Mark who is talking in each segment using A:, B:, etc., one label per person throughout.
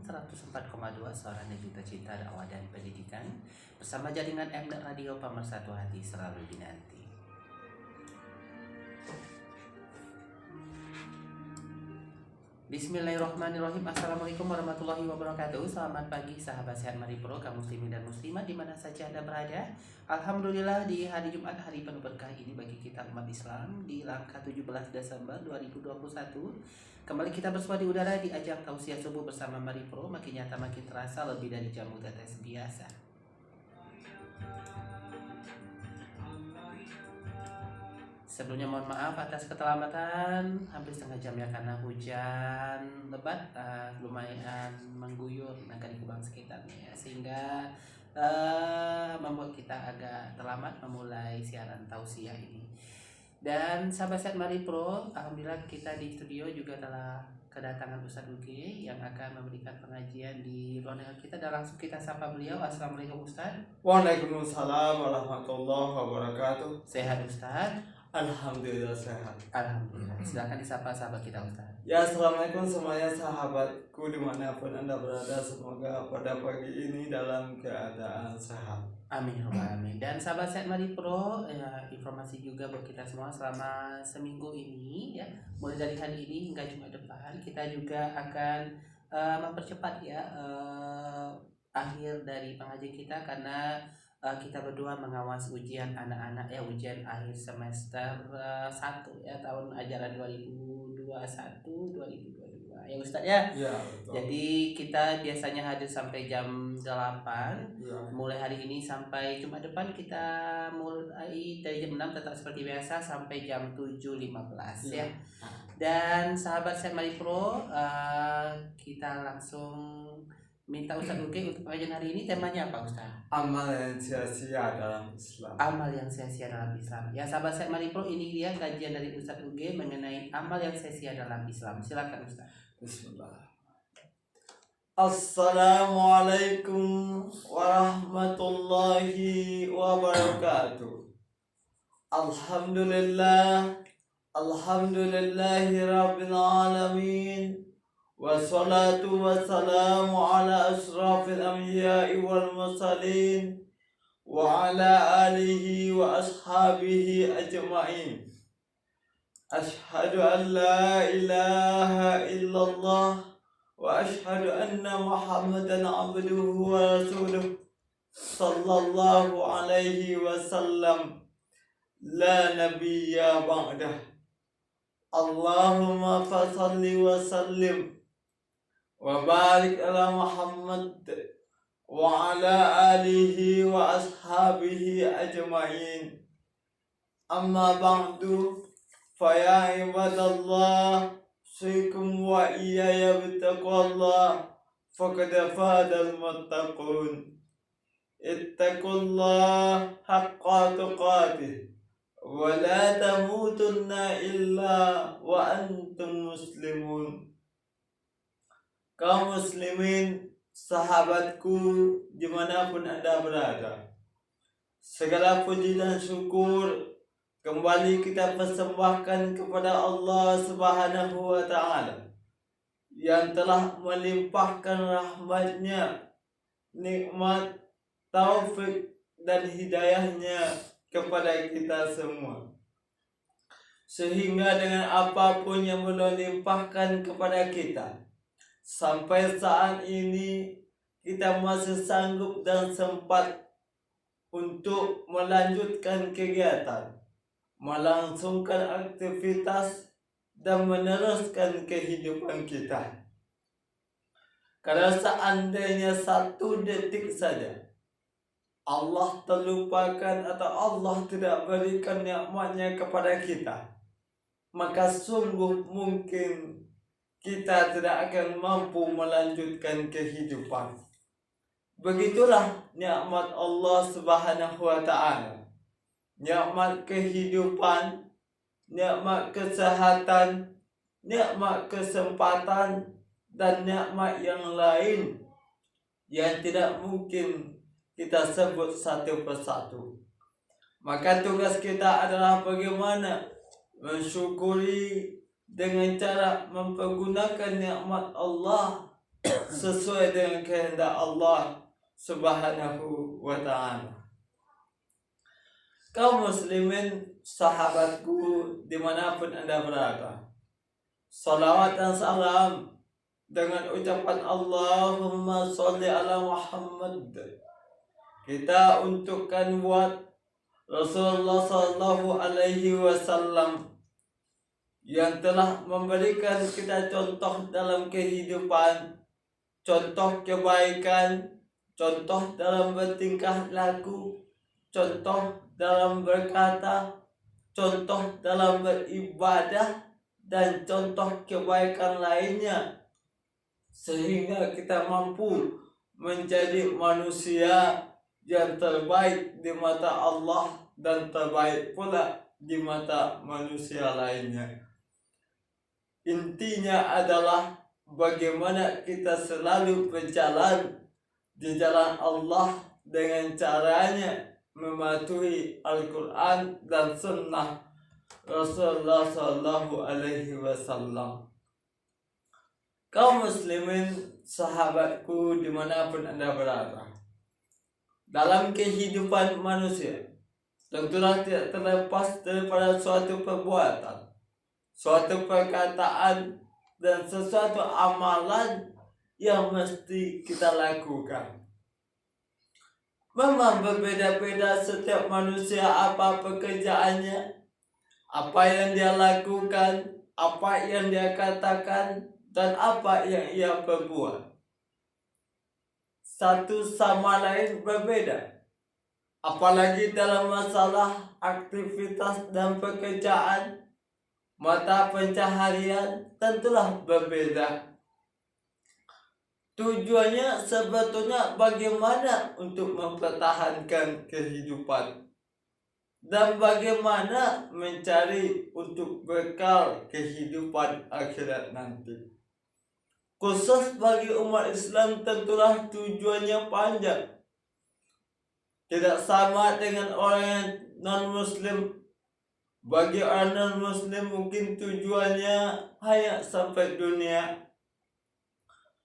A: 104,2 Suara Juta Cinta Dakwah dan Pendidikan bersama jaringan Mnet Radio Pemersatu Hati selalu dinanti. Bismillahirrahmanirrahim. Assalamualaikum warahmatullahi wabarakatuh. Selamat pagi sahabat sehat Mari Pro, kaum muslimin dan muslimat di mana saja Anda berada. Alhamdulillah di hari Jumat, hari penuh berkah ini bagi kita umat Islam di langkah 17 Desember 2021. Kembali kita bersua di udara di ajang tausiah subuh bersama Mari Pro, makin nyata makin terasa lebih dari jamu tetes biasa. Sebelumnya mohon maaf atas keterlambatan hampir setengah jam ya karena hujan lebat lumayan mengguyur negeri Kubang sekitarnya ya, sehingga membuat kita agak terlambat memulai siaran tausiah ini. Dan sahabat sehat Mari Pro, alhamdulillah kita di studio juga telah kedatangan Ustadz Uge yang akan memberikan pengajian di ruangan kita, dan langsung kita sapa beliau. Assalamualaikum Ustadz.
B: Waalaikumsalam warahmatullahi wabarakatuh.
A: Sehat Ustadz?
B: Alhamdulillah sehat.
A: Alhamdulillah. Silakan disapa sahabat kita Ustadz.
B: Ya, assalamualaikum semuanya sahabatku dimanapun Anda berada. Semoga pada pagi ini dalam keadaan sehat.
A: Amin ya rabbal alamin. Dan sahabat sehat Mari Pro, informasi juga buat kita semua selama seminggu ini ya, mulai dari hari ini hingga Jumat depan kita juga akan mempercepat ya akhir dari pengajian kita, karena kita berdua mengawas ujian anak-anak ya, ujian akhir semester 1 ya, tahun ajaran 2021-2022 ya Ustadz ya.
B: Ya, betul.
A: Jadi kita biasanya hadir sampai jam 8
B: Ya.
A: mulai hari ini sampai Jumat depan kita mulai dari jam 6 tetap seperti biasa sampai jam 7.15 ya. Dan sahabat saya Mari Pro, kita langsung minta Ustadz Uge untuk pengajian hari ini. Temanya apa Ustadz?
B: Amal yang sia-sia dalam Islam.
A: Amal yang sia-sia dalam Islam. Ya sahabat saya Mari Pro, ini dia kajian dari Ustadz Uge mengenai amal yang sia-sia dalam Islam. Silakan Ustadz.
B: Bismillah. Assalamualaikum warahmatullahi wabarakatuh. Alhamdulillahi rabbil alamin. Wassalatu wassalamu ala asrafil anbiya'i wal mursalin wa ala alihi wa ashabihi ajma'in. Ashhadu an la ilaha illallah wa ashhadu anna Muhammadan abduhu wa rasuluh sallallahu alaihi wasallam la nabiyya ba'dah. Allahumma fasalli wa sallim wa barik ala Muhammad wa ala alihi wa ashabihi ajma'in. Amma ba'du, fa ya ibadallah, usikum wa iyaya bittaqwallah, faqad fadal muttaqun. Ittaqullah haqqa tuqatih wa la tamutunna illa wa antum muslimun. Kaum muslimin, sahabatku dimanapun Anda berada, segala puji dan syukur kembali kita persembahkan kepada Allah Subhanahu wa Ta'ala yang telah melimpahkan rahmat-Nya, nikmat, taufik dan hidayahnya kepada kita semua, sehingga dengan apapun yang beliau limpahkan kepada kita, sampai saat ini kita masih sanggup dan sempat untuk melanjutkan kegiatan, melangsungkan aktivitas dan meneruskan kehidupan kita. Karena seandainya satu detik saja Allah terlupakan atau Allah tidak berikan nikmatnya kepada kita, maka sungguh mungkin kita tidak akan mampu melanjutkan kehidupan. Begitulah nikmat Allah Subhanahu wa Ta'ala. Nikmat kehidupan, nikmat kesehatan, nikmat kesempatan, dan nikmat yang lain yang tidak mungkin kita sebut satu persatu. Maka tugas kita adalah bagaimana mensyukuri dengan cara mempergunakan nikmat Allah sesuai dengan kehendak Allah Subhanahu wa ta'ala. Kaum muslimin, sahabatku dimanapun Anda berada, salawat dan salam dengan ucapan Allahumma sholli ala Muhammad kita untukkan buat Rasulullah Sallallahu Alaihi Wasallam yang telah memberikan kita contoh dalam kehidupan, contoh kebaikan, contoh dalam bertingkah laku, contoh dalam berkata, contoh dalam beribadah, dan contoh kebaikan lainnya, sehingga kita mampu menjadi manusia yang terbaik di mata Allah dan terbaik pula di mata manusia lainnya. Intinya adalah bagaimana kita selalu berjalan di jalan Allah dengan caranya mematuhi Al-Quran dan Sunnah Rasulullah Sallallahu Alaihi Wasallam. Kaum muslimin, sahabatku dimanapun Anda berada, dalam kehidupan manusia tentulah tidak terlepas daripada suatu perbuatan, suatu perkataan, dan sesuatu amalan yang mesti kita lakukan. Memang berbeda-beda setiap manusia apa pekerjaannya, apa yang dia lakukan, apa yang dia katakan, dan apa yang ia perbuat. Satu sama lain berbeda. Apalagi dalam masalah aktivitas dan pekerjaan, mata pencaharian tentulah berbeda. Tujuannya sebetulnya bagaimana untuk mempertahankan kehidupan dan bagaimana mencari untuk bekal kehidupan akhirat nanti. Khusus bagi umat Islam tentulah tujuannya panjang. Tidak sama dengan orang yang non-muslim. Bagi orang non-muslim mungkin tujuannya hanya sampai dunia.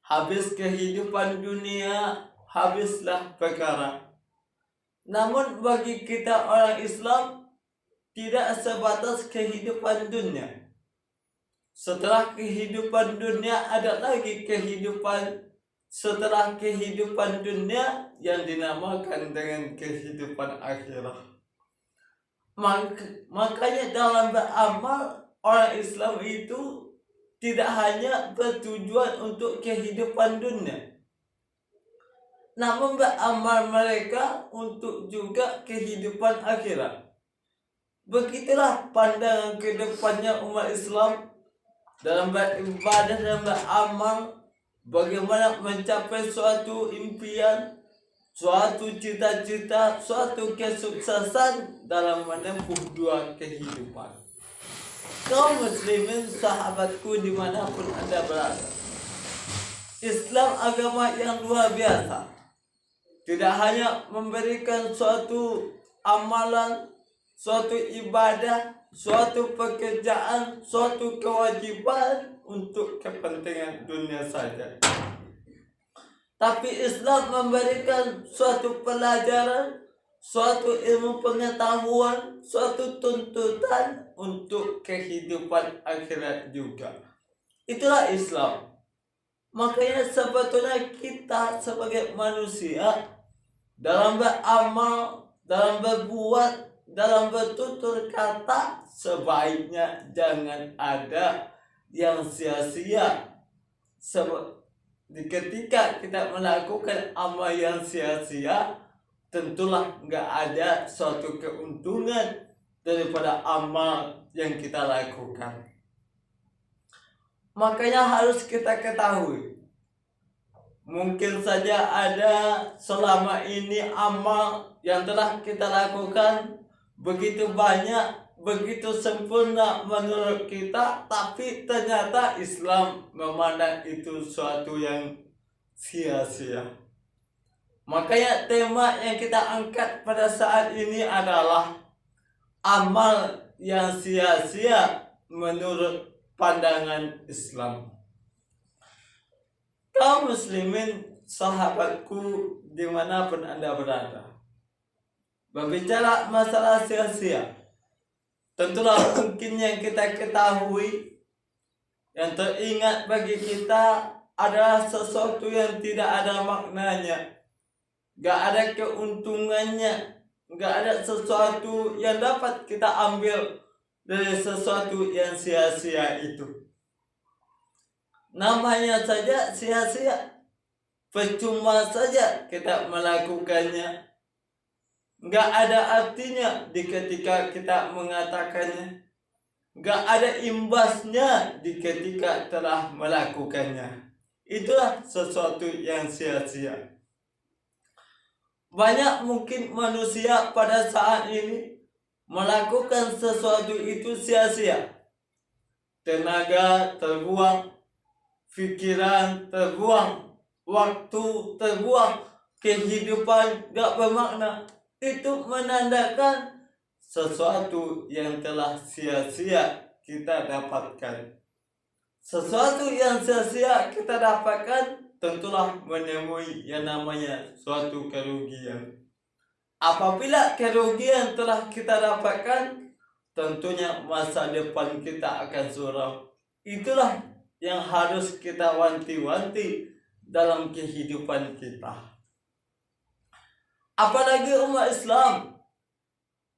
B: Habis kehidupan dunia, habislah perkara. Namun bagi kita orang Islam, tidak sebatas kehidupan dunia. Setelah kehidupan dunia ada lagi kehidupan setelah kehidupan dunia yang dinamakan dengan kehidupan akhirat. Makanya dalam beramal, orang Islam itu tidak hanya bertujuan untuk kehidupan dunia, namun beramal mereka untuk juga kehidupan akhirat. Begitulah pandangan kedepannya umat Islam dalam beribadah dan beramal, bagaimana mencapai suatu impian, suatu cita-cita, suatu kesuksesan dalam menempuh dua kehidupan. Kaum muslimin, sahabatku dimanapun Anda berada, Islam agama yang luar biasa. Tidak hanya memberikan suatu amalan, suatu ibadah, suatu pekerjaan, suatu kewajiban untuk kepentingan dunia saja, tapi Islam memberikan suatu pelajaran, suatu ilmu pengetahuan, suatu tuntutan untuk kehidupan akhirat juga. Itulah Islam. Makanya sebetulnya kita sebagai manusia dalam beramal, dalam berbuat, dalam bertutur kata, sebaiknya jangan ada yang sia-sia. Ketika kita melakukan amal yang sia-sia, tentulah nggak ada suatu keuntungan daripada amal yang kita lakukan. Makanya harus kita ketahui, mungkin saja ada selama ini amal yang telah kita lakukan begitu banyak, begitu sempurna menurut kita, tapi ternyata Islam memandang itu suatu yang sia-sia. Makanya tema yang kita angkat pada saat ini adalah amal yang sia-sia menurut pandangan Islam. Kaum muslimin, sahabatku dimanapun Anda berada, berbicara masalah sia-sia, tentulah mungkin yang kita ketahui, yang teringat bagi kita adalah sesuatu yang tidak ada maknanya, gak ada keuntungannya, gak ada sesuatu yang dapat kita ambil dari sesuatu yang sia-sia itu. Namanya saja sia-sia, percuma saja kita melakukannya, gak ada artinya di ketika kita mengatakannya, gak ada imbasnya di ketika telah melakukannya. Itulah sesuatu yang sia-sia. Banyak mungkin manusia pada saat ini melakukan sesuatu itu sia-sia. Tenaga terbuang, pikiran terbuang, waktu terbuang, kehidupan gak bermakna. Itu menandakan sesuatu yang telah sia-sia kita dapatkan. Sesuatu yang sia-sia kita dapatkan tentulah menemui yang namanya suatu kerugian. Apabila kerugian telah kita dapatkan, tentunya masa depan kita akan suram. Itulah yang harus kita wanti-wanti dalam kehidupan kita. Apalagi umat Islam,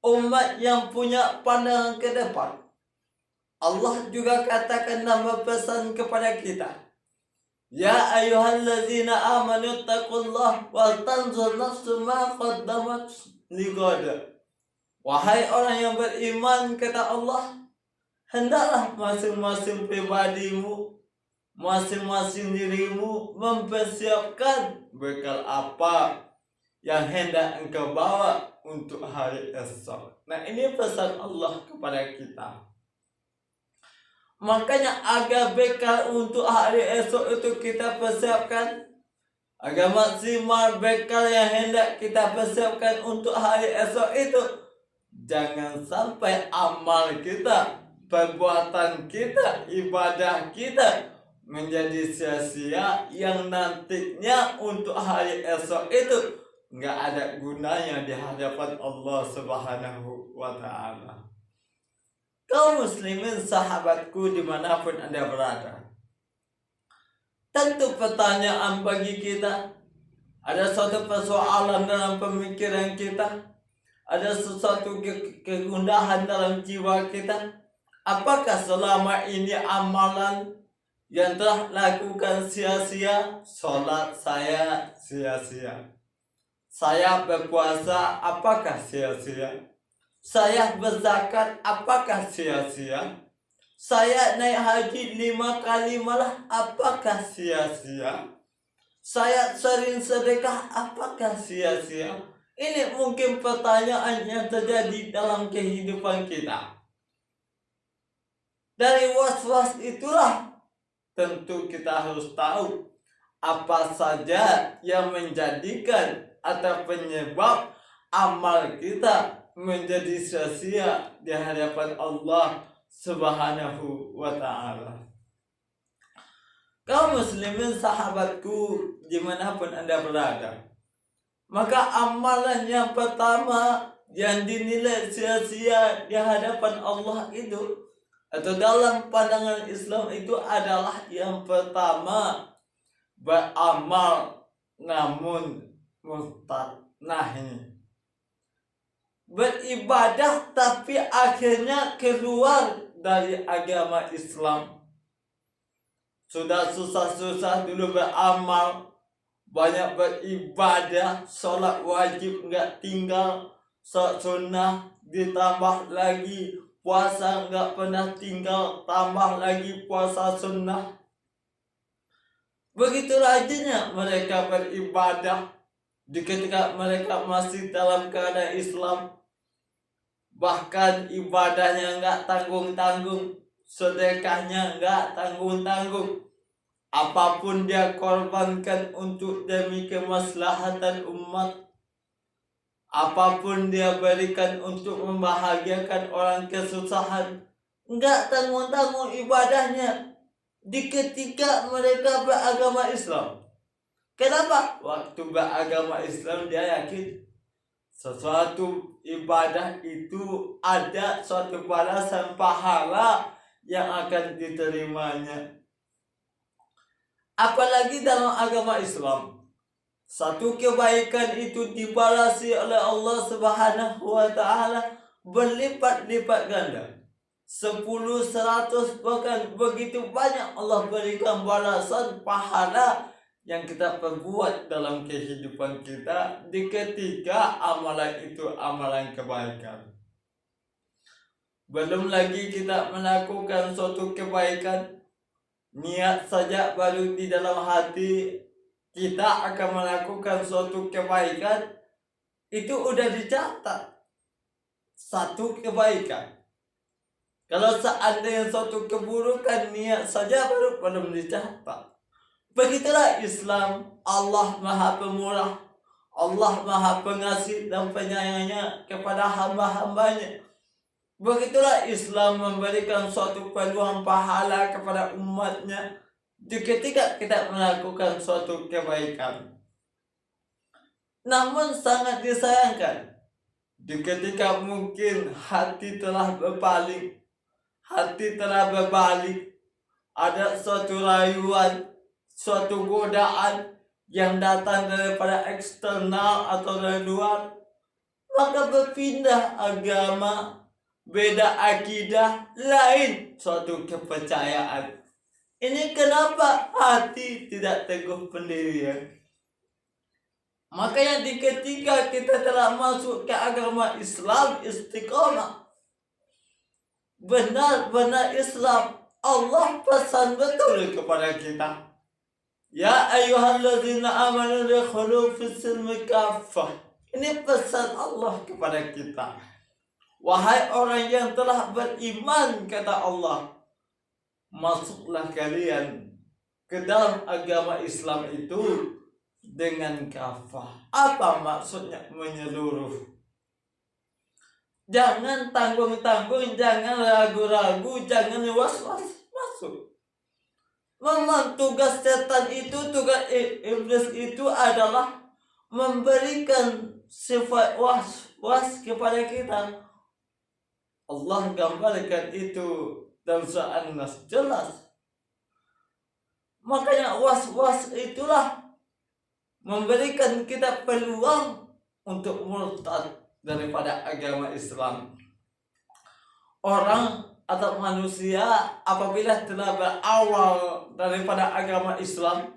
B: umat yang punya pandangan ke depan. Allah juga katakan dan berpesan kepada kita, ya ayyuhallazina amanu taqullah wal tanzur nafsum ma qaddamat lighad. Wahai orang yang beriman, kata Allah, hendaklah masing-masing pribadimu, masing-masing dirimu mempersiapkan bekal apa yang hendak engkau bawa untuk hari esok. Nah, ini pesan Allah kepada kita. Makanya agar bekal untuk hari esok itu kita persiapkan, agar maksimal bekal yang hendak kita persiapkan untuk hari esok itu, jangan sampai amal kita, perbuatan kita, ibadah kita menjadi sia-sia yang nantinya untuk hari esok itu nggak ada gunanya di hadapan Allah Subhanahu wa Ta'ala. Kaum muslimin, sahabatku dimanapun Anda berada, tentu pertanyaan bagi kita, ada suatu persoalan dalam pemikiran kita, ada sesuatu kegundahan dalam jiwa kita. Apakah selama ini amalan yang telah lakukan sia-sia? Sholat saya sia-sia, saya berpuasa apakah sia-sia? Saya berzakat apakah sia-sia? Saya naik haji 5 kali malah apakah sia-sia? Saya sering sedekah apakah sia-sia? Ini mungkin pertanyaan yang terjadi dalam kehidupan kita. Dari was-was itulah tentu kita harus tahu apa saja yang menjadikan atau penyebab amal kita menjadi sia-sia di hadapan Allah Subhanahu wa Ta'ala. Kaum muslimin, sahabatku dimanapun Anda berada, maka amalan yang pertama yang dinilai sia-sia di hadapan Allah itu, atau dalam pandangan Islam itu adalah yang pertama, beramal namun murtad, nahi, beribadah tapi akhirnya keluar dari agama Islam. Sudah susah-susah dulu beramal, banyak beribadah, sholat wajib nggak tinggal, sholat sunnah ditambah lagi, puasa nggak pernah tinggal, tambah lagi puasa sunnah. Begitu rajinnya mereka beribadah di ketika mereka masih dalam keadaan Islam. Bahkan ibadahnya nggak tanggung-tanggung, sedekahnya nggak tanggung-tanggung. Apapun dia korbankan untuk demi kemaslahatan umat, apapun dia berikan untuk membahagiakan orang kesusahan, nggak tanggung-tanggung ibadahnya. di ketika mereka beragama Islam. Kenapa? Waktu beragama Islam dia yakin sesuatu ibadah itu ada suatu balasan pahala yang akan diterimanya. Apalagi dalam agama Islam, satu kebaikan itu dibalasi oleh Allah Subhanahu wa taala berlipat-lipat ganda. 10, 100, bahkan begitu banyak Allah berikan balasan pahala yang kita perbuat dalam kehidupan kita di ketika amalan itu amalan kebaikan. Belum lagi kita melakukan suatu kebaikan, niat saja baru di dalam hati kita akan melakukan suatu kebaikan, itu udah dicatat satu kebaikan. Kalau seandainya suatu keburukan, niat saja baru belum dicatat. Begitulah Islam. Allah Maha Pemurah, Allah Maha Pengasih dan Penyayangnya kepada hamba-hambanya. Begitulah Islam memberikan suatu peluang pahala kepada umatnya di ketika kita melakukan suatu kebaikan. Namun sangat disayangkan di ketika mungkin hati telah berbalik, ada suatu rayuan, suatu godaan yang datang daripada eksternal atau dari luar, maka berpindah agama, beda akidah, lain suatu kepercayaan. Ini kenapa hati tidak teguh pendirian? Makanya di ketika kita telah masuk ke agama Islam istiqamah, benar-benar Islam, Allah pesan betul kepada kita. Ya ayyuhalladzina amanu dukhulu fis-silmi kaffah. Ini pesan Allah kepada kita. Wahai orang yang telah beriman, kata Allah, masuklah kalian ke dalam agama Islam itu dengan kafah. Apa maksudnya menyeluruh? Jangan tanggung-tanggung, jangan ragu-ragu, jangan was-was, masuk. Memang tugas setan itu, tugas iblis itu adalah memberikan sifat was-was kepada kita. Allah gambarkan itu dalam surah An-Nas jelas. Makanya was-was itulah memberikan kita peluang untuk murtad daripada agama Islam. Orang atau manusia apabila telah berawal daripada agama Islam,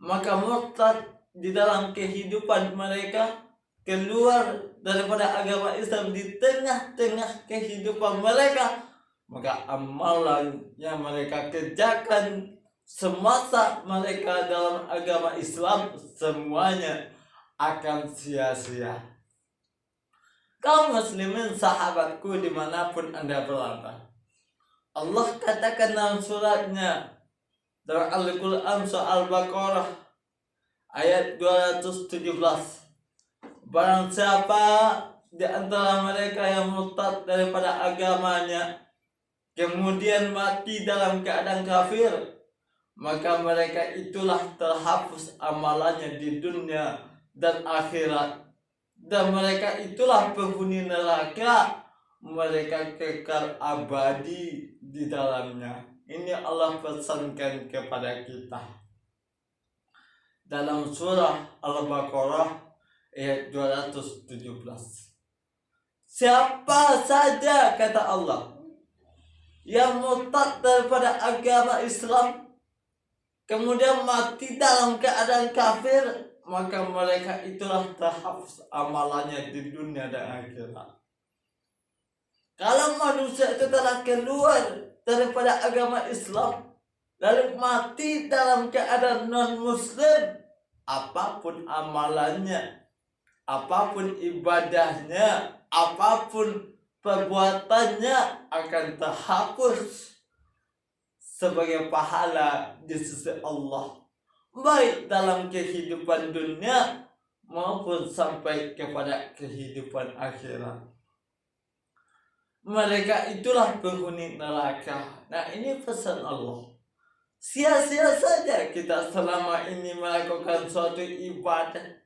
B: maka murtad di dalam kehidupan mereka, keluar daripada agama Islam di tengah-tengah kehidupan mereka, maka amalan yang mereka kerjakan semasa mereka dalam agama Islam semuanya akan sia-sia. Kaum muslimin sahabatku dimanapun anda berada, Allah katakan dalam suratnya dalam Al-Quran surah Al-Baqarah ayat 217, barang siapa di antara mereka yang murtad daripada agamanya kemudian mati dalam keadaan kafir, maka mereka itulah terhapus amalannya di dunia dan akhirat, dan mereka itulah penghuni neraka, mereka kekal abadi di dalamnya. Ini Allah pesankan kepada kita dalam surah Al-Baqarah ayat 217. Siapa saja, kata Allah, yang murtad daripada agama Islam kemudian mati dalam keadaan kafir, maka mereka itulah terhapus amalannya di dunia dan akhirat. Kalau manusia itu telah keluar daripada agama Islam lalu mati dalam keadaan non-muslim, apapun amalannya, apapun ibadahnya, apapun perbuatannya akan terhapus sebagai pahala di sisi Allah, baik dalam kehidupan dunia maupun sampai kepada kehidupan akhirat. Mereka itulah penghuni neraka. Nah, ini pesan Allah. sia-sia saja kita selama ini melakukan suatu ibadah.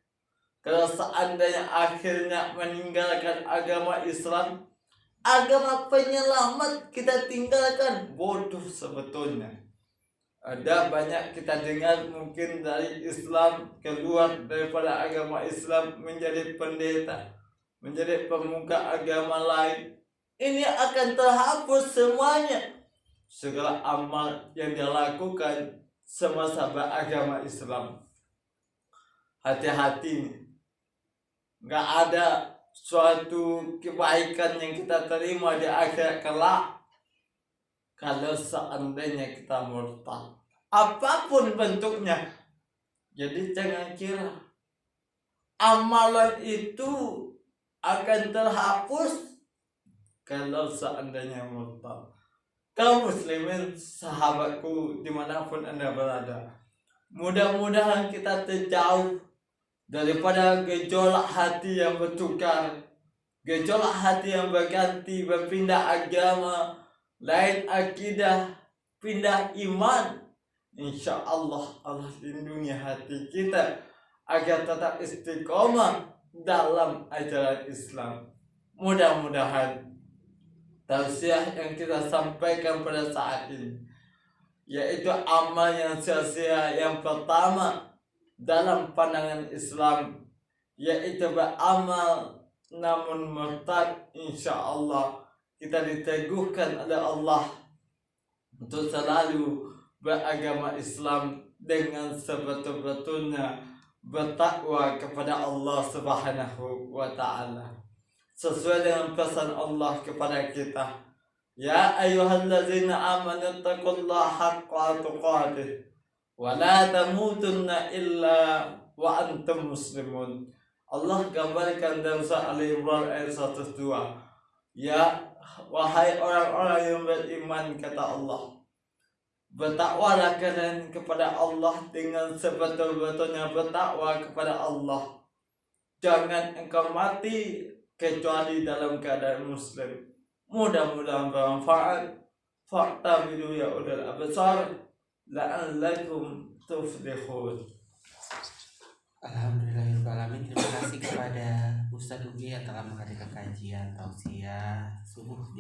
B: Kalau seandainya akhirnya meninggalkan agama Islam, agama penyelamat kita tinggalkan, bodoh sebetulnya. Ada banyak kita dengar mungkin dari Islam keluar daripada agama Islam menjadi pendeta, menjadi pemuka agama lain. Ini akan terhapus semuanya, segala amal yang dia lakukan semasa beragama Islam. Hati-hati, nggak ada suatu kebaikan yang kita terima di akhirat kelak kalau seandainya kita murtad, apapun bentuknya. Jadi jangan kira amalan itu akan terhapus kalau seandainya murtad. Kaum muslimin, sahabatku dimanapun anda berada, mudah-mudahan kita terjauh daripada gejolak hati yang bertukar, gejolak hati yang berganti, berpindah agama, lain akidah, pindah iman. Insya Allah Allah lindungi hati kita agar tetap istiqomah dalam ajaran Islam. Mudah-mudahan tausiah yang kita sampaikan pada saat ini, yaitu amal yang sia-sia yang pertama dalam pandangan Islam, yaitu beramal namun murtad, insya Allah kita diteguhkan oleh Allah untuk selalu beragama Islam dengan sebetul-betulnya, bertakwa kepada Allah Subhanahu wa ta'ala, sesuai dengan pesan Allah kepada kita. Ya ayyuhallazina amanu taqullaha haqqa tuqatih wa la tamutunna illa wa antum muslimun. Allah gambarkan dalam surah Al-Imran ayat 102. Ya wahai orang-orang yang beriman, kata Allah, bertakwalah kalian kepada Allah dengan sebetul-betulnya bertakwa kepada Allah. Jangan engkau mati kecuali dalam keadaan muslim. Mudah-mudahan bermanfaat. Fa'tabiru ya ulil absar la'allakum tuflihun.
A: Alhamdulillahirrahmanirrahim. Terima kasih kepada Ustadz Ugi yang telah mengadakan kajian tausiah subuh.